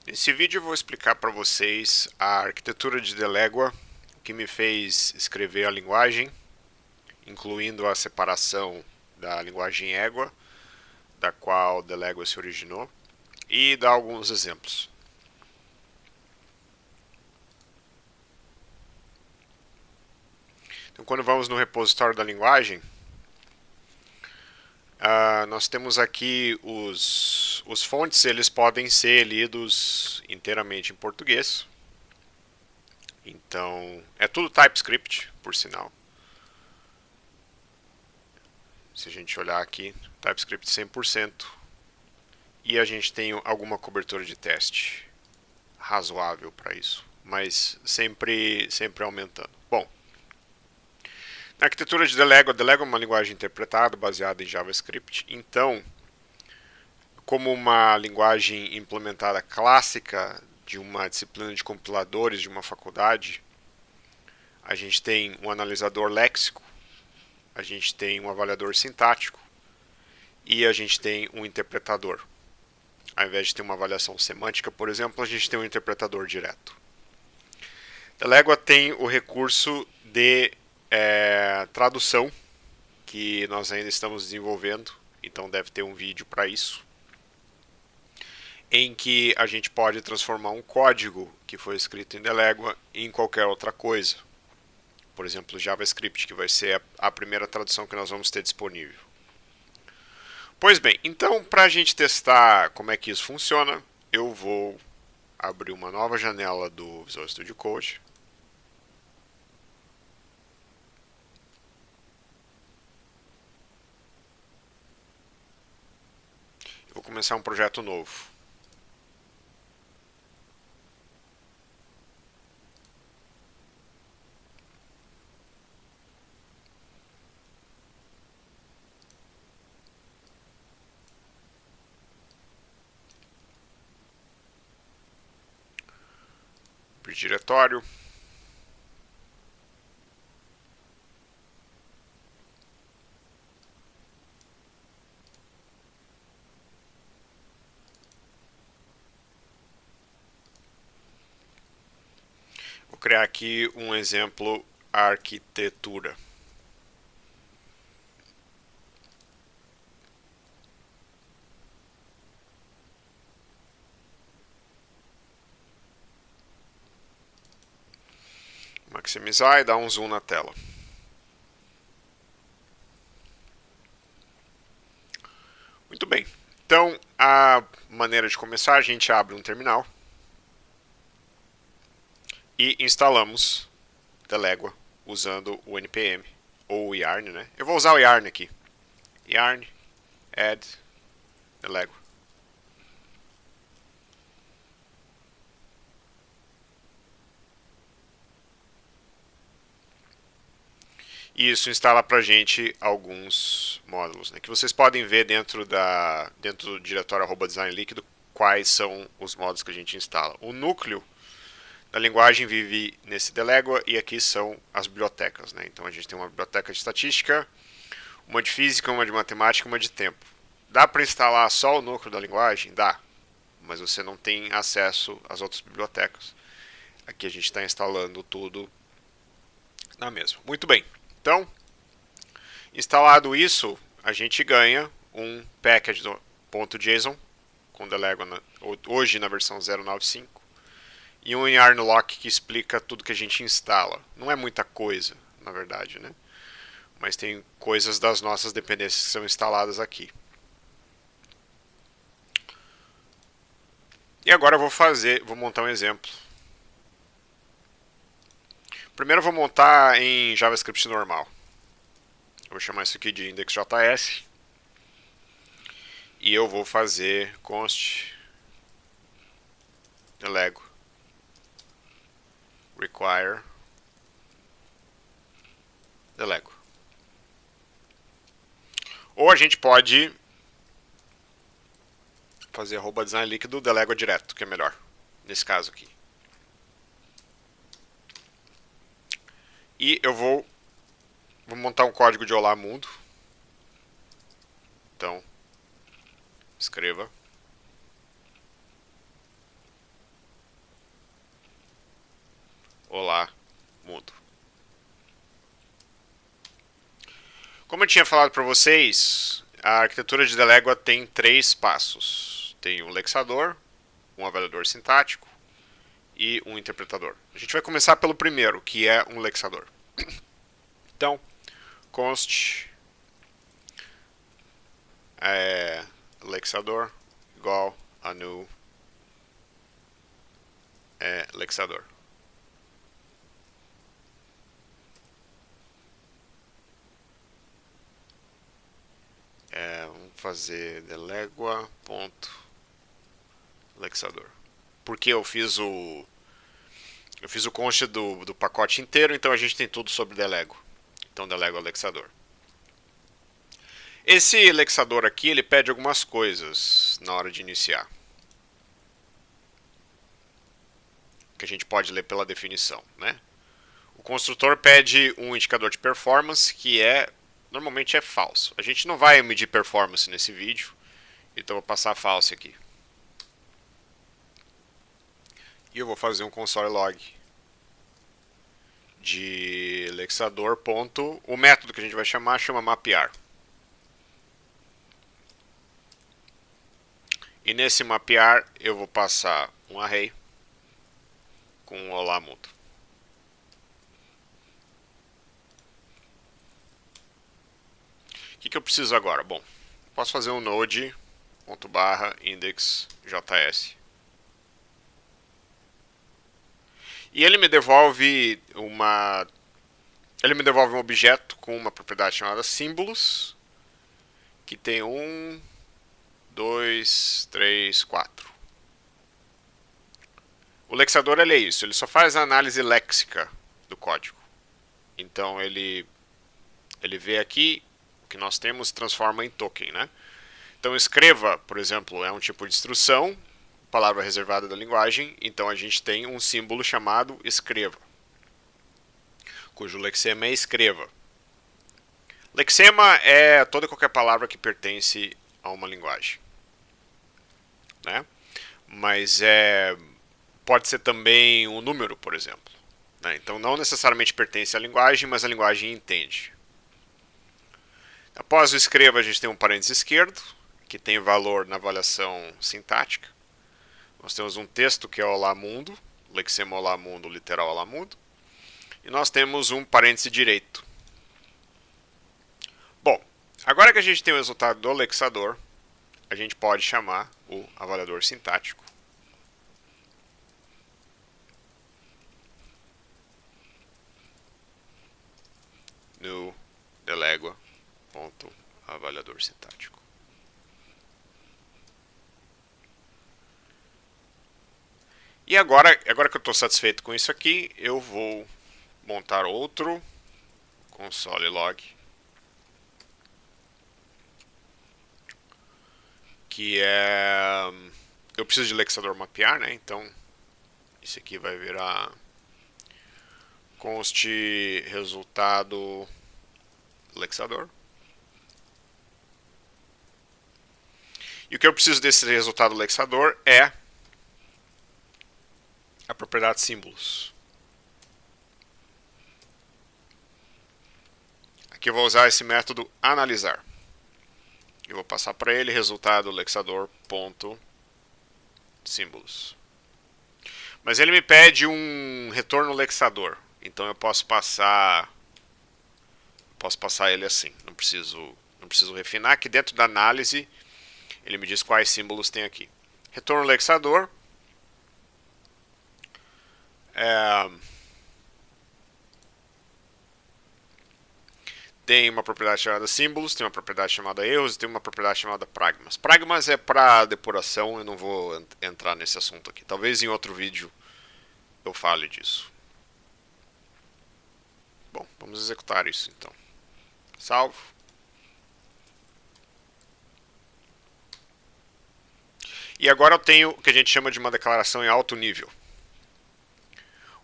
Nesse vídeo eu vou explicar para vocês a arquitetura de Delegua, que me fez escrever a linguagem, incluindo a separação da linguagem Égua, da qual Delegua se originou, e dar alguns exemplos. Então, quando vamos no repositório da linguagem, nós temos aqui os fontes, eles podem ser lidos inteiramente em português. Então, é tudo TypeScript, por sinal. Se a gente olhar aqui, TypeScript 100%. E a gente tem alguma cobertura de teste razoável para isso, mas sempre aumentando. Bom, na arquitetura de Delegua é uma linguagem interpretada baseada em JavaScript. Então, como uma linguagem implementada clássica de uma disciplina de compiladores de uma faculdade, a gente tem um analisador léxico, a gente tem um avaliador sintático e a gente tem um interpretador. Ao invés de ter uma avaliação semântica, por exemplo, a gente tem um interpretador direto. Delegua tem o recurso de tradução, que nós ainda estamos desenvolvendo, então deve ter um vídeo para isso, em que a gente pode transformar um código que foi escrito em Delegua em qualquer outra coisa. Por exemplo, JavaScript, que vai ser a primeira tradução que nós vamos ter disponível. Pois bem, então para a gente testar como é que isso funciona, eu vou abrir uma nova janela do Visual Studio Code. Vou começar um projeto novo. Abrir diretório. Vou criar aqui um exemplo arquitetura. Maximizar e dar um zoom na tela. Muito bem. Então, a maneira de começar, a gente abre um terminal e instalamos Delegua usando o npm ou o yarn, né? Eu vou usar o yarn aqui. Yarn, add, Delegua. E isso instala para a gente alguns módulos, né, que vocês podem ver dentro do diretório @designliquido quais são os módulos que a gente instala. O núcleo da linguagem vive nesse Delegua e aqui são as bibliotecas, né? Então a gente tem uma biblioteca de estatística, uma de física, uma de matemática e uma de tempo. Dá para instalar só o núcleo da linguagem? Dá, mas você não tem acesso às outras bibliotecas. Aqui a gente está instalando tudo na mesma. Muito bem, então, instalado isso, a gente ganha um package.json com Delegua hoje na versão 0.95 e um yarn lock que explica tudo que a gente instala. Não é muita coisa, na verdade, né? Mas tem coisas das nossas dependências que são instaladas aqui. E agora eu vou montar um exemplo. Primeiro eu vou montar em JavaScript normal. Eu vou chamar isso aqui de index.js. E eu vou fazer const Delegua require Delegua. Ou a gente pode fazer @designliquido Delegua direto, que é melhor, nesse caso aqui. E eu vou montar um código de Olá Mundo. Então, escreva olá mundo. Como eu tinha falado para vocês, a arquitetura de Delégua tem 3 passos. Tem um lexador, um avaliador sintático e um interpretador. A gente vai começar pelo primeiro, que é um lexador. Então, const lexador igual a new lexador. Vamos fazer delegua.lexador. Porque eu fiz o const do pacote inteiro, então a gente tem tudo sobre delego. Então delego lexador. Esse lexador aqui, ele pede algumas coisas na hora de iniciar. Que a gente pode ler pela definição, né? O construtor pede um indicador de performance que normalmente é falso. A gente não vai medir performance nesse vídeo, então eu vou passar false aqui. E eu vou fazer um console log de lexador. O método que a gente vai chamar chama mapear. E nesse mapear eu vou passar um array com um olá mundo. O que eu preciso agora? Bom, posso fazer um node.index.js. E ele me devolve um objeto com uma propriedade chamada símbolos, que tem 1, 2, 3, 4. O lexador é isso, ele só faz a análise léxica do código. Então ele vê aqui o que nós temos e transforma em token, né? Então escreva, por exemplo, é um tipo de instrução, palavra reservada da linguagem, então a gente tem um símbolo chamado escreva, cujo lexema é escreva. Lexema é toda e qualquer palavra que pertence a uma linguagem, né? Mas pode ser também um número, por exemplo, né? Então não necessariamente pertence à linguagem, mas a linguagem entende. Após o escreva, a gente tem um parênteses esquerdo, que tem valor na avaliação sintática. Nós temos um texto que é olá mundo, lexema olá mundo, literal olá mundo. E nós temos um parêntese direito. Bom, agora que a gente tem o resultado do lexador, a gente pode chamar o avaliador sintático. No delegua.avaliador sintático. E agora que eu estou satisfeito com isso aqui, eu vou montar outro console log, que eu preciso de lexador mapear, né? Então isso aqui vai virar const resultado lexador. E o que eu preciso desse resultado lexador é a propriedade símbolos. Aqui eu vou usar esse método analisar. Eu vou passar para ele resultado lexador.símbolos. Mas ele me pede um retorno lexador. Então eu posso passar ele assim. Não preciso refinar. Aqui dentro da análise ele me diz quais símbolos tem aqui. Retorno lexador tem uma propriedade chamada símbolos, tem uma propriedade chamada erros e tem uma propriedade chamada pragmas. Pragmas é para depuração, eu não vou entrar nesse assunto aqui. Talvez em outro vídeo eu fale disso. Bom, vamos executar isso então. Salvo. E agora eu tenho o que a gente chama de uma declaração em alto nível.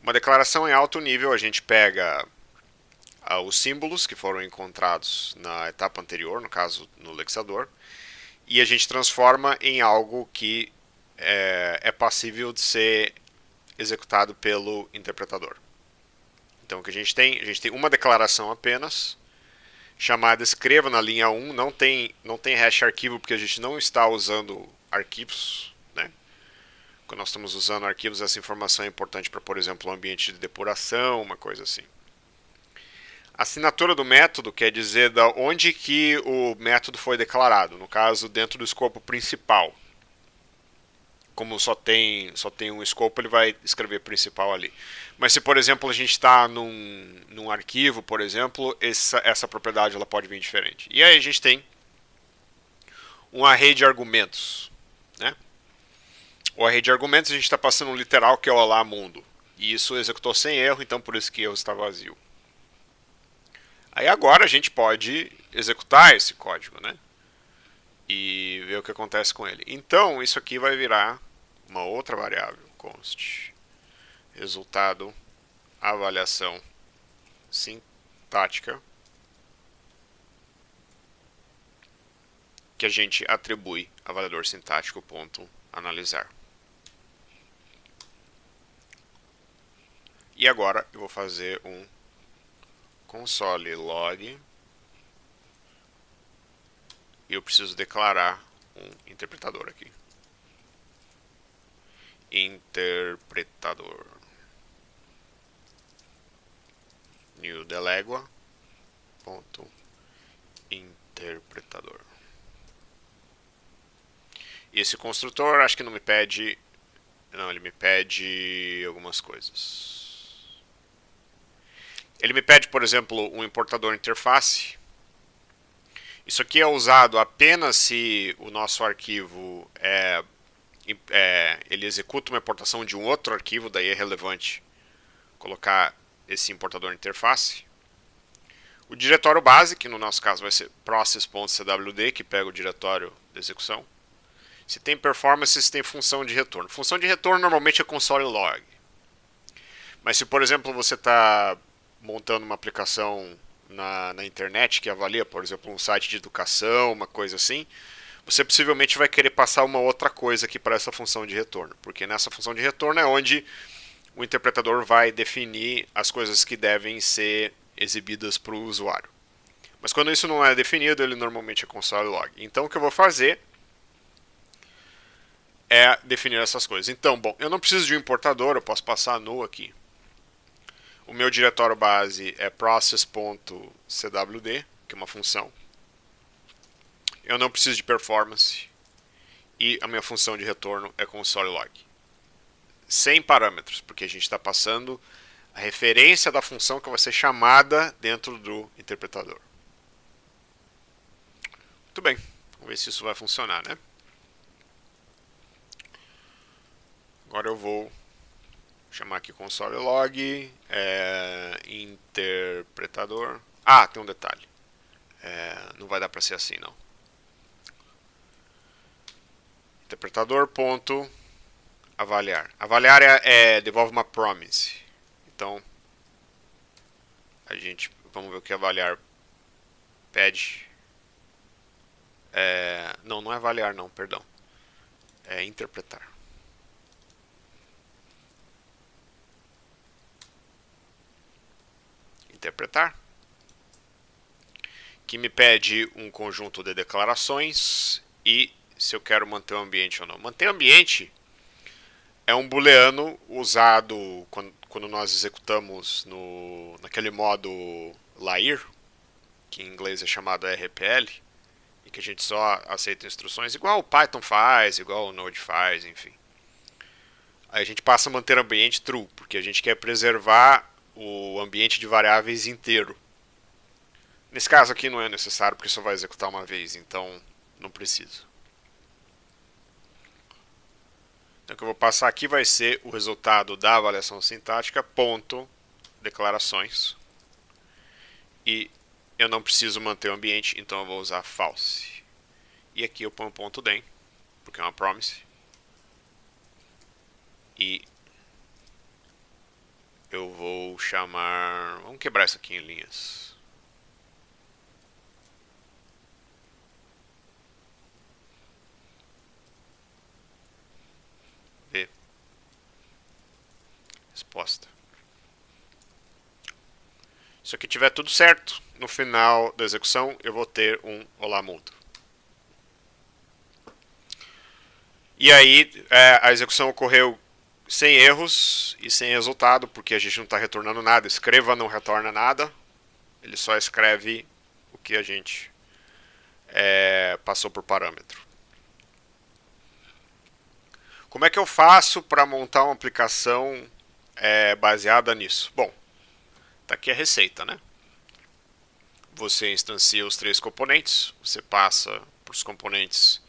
Uma declaração em alto nível, a gente pega os símbolos que foram encontrados na etapa anterior, no caso no lexador, e a gente transforma em algo que é passível de ser executado pelo interpretador. Então o que a gente tem uma declaração apenas, chamada escreva na linha 1, não tem hash arquivo porque a gente não está usando arquivos, né? Quando nós estamos usando arquivos, essa informação é importante para, por exemplo, um ambiente de depuração, uma coisa assim. A assinatura do método quer dizer da onde que o método foi declarado, no caso, dentro do escopo principal. Como só tem um escopo, ele vai escrever principal ali. Mas se, por exemplo, a gente está num arquivo, por exemplo, essa propriedade ela pode vir diferente. E aí a gente tem um array de argumentos, né? O array de argumentos a gente está passando um literal que é o olá mundo. E isso executou sem erro, então por isso que erro está vazio. Aí agora a gente pode executar esse código, né? E ver o que acontece com ele. Então isso aqui vai virar uma outra variável, const resultado avaliação sintática, que a gente atribui a validor sintático ponto analisar. E agora eu vou fazer um console log e eu preciso declarar um interpretador aqui. Interpretador new delégua ponto interpretador. E esse construtor acho que não me pede, não, ele me pede algumas coisas. Ele me pede, por exemplo, um importador interface. Isso aqui é usado apenas se o nosso arquivo ele executa uma importação de um outro arquivo, daí é relevante colocar esse importador interface. O diretório base, que no nosso caso vai ser process.cwd, que pega o diretório de execução. Se tem performance, se tem função de retorno. Função de retorno normalmente é console log. Mas se, por exemplo, você está montando uma aplicação na internet que avalia, por exemplo, um site de educação, uma coisa assim, você possivelmente vai querer passar uma outra coisa aqui para essa função de retorno, porque nessa função de retorno é onde o interpretador vai definir as coisas que devem ser exibidas para o usuário. Mas quando isso não é definido, ele normalmente é console log. Então o que eu vou fazer é definir essas coisas. Então, bom, eu não preciso de um importador, eu posso passar null aqui. O meu diretório base é process.cwd, que é uma função. Eu não preciso de performance. E a minha função de retorno é console log. Sem parâmetros, porque a gente está passando a referência da função que vai ser chamada dentro do interpretador. Muito bem, vamos ver se isso vai funcionar, né? Agora eu vou chamar aqui console log, interpretador. Ah, tem um detalhe. Não vai dar para ser assim, não. Interpretador ponto avaliar. Avaliar devolve uma promise. Então vamos ver o que avaliar pede. Não é avaliar não, perdão. É interpretar. Interpretar, que me pede um conjunto de declarações e se eu quero manter o ambiente ou não. Manter o ambiente é um booleano usado quando nós executamos naquele modo lair, que em inglês é chamado RPL, e que a gente só aceita instruções igual o Python faz, igual o Node faz, enfim. Aí a gente passa a manter o ambiente true, porque a gente quer preservar o ambiente de variáveis inteiro. Nesse caso aqui não é necessário, porque só vai executar uma vez, então não precisa. Então o que eu vou passar aqui vai ser o resultado da avaliação sintática, ponto, declarações. E eu não preciso manter o ambiente, então eu vou usar false. E aqui eu ponho ponto .den, porque é uma promise. E eu vou chamar... Vamos quebrar isso aqui em linhas. V. Resposta. Se aqui tiver tudo certo, no final da execução eu vou ter um olá mundo. E aí a execução ocorreu sem erros e sem resultado, porque a gente não está retornando nada. Escreva não retorna nada, ele só escreve o que a gente passou por parâmetro. Como é que eu faço para montar uma aplicação baseada nisso? Bom, tá aqui a receita, né? Você instancia os 3 componentes, você passa para os componentes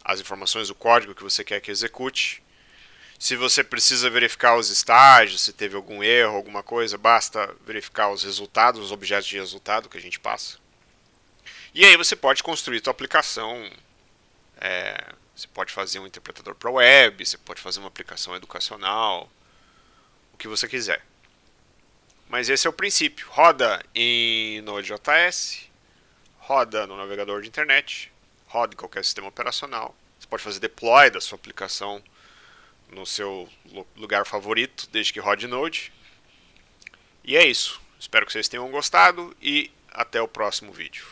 as informações do código que você quer que execute. Se você precisa verificar os estágios, se teve algum erro, alguma coisa, basta verificar os resultados, os objetos de resultado que a gente passa. E aí você pode construir sua aplicação. Você pode fazer um interpretador para web, você pode fazer uma aplicação educacional, o que você quiser. Mas esse é o princípio. Roda em Node.js, roda no navegador de internet, roda em qualquer sistema operacional. Você pode fazer deploy da sua aplicação no seu lugar favorito, desde que rode Node. E é isso. Espero que vocês tenham gostado e até o próximo vídeo.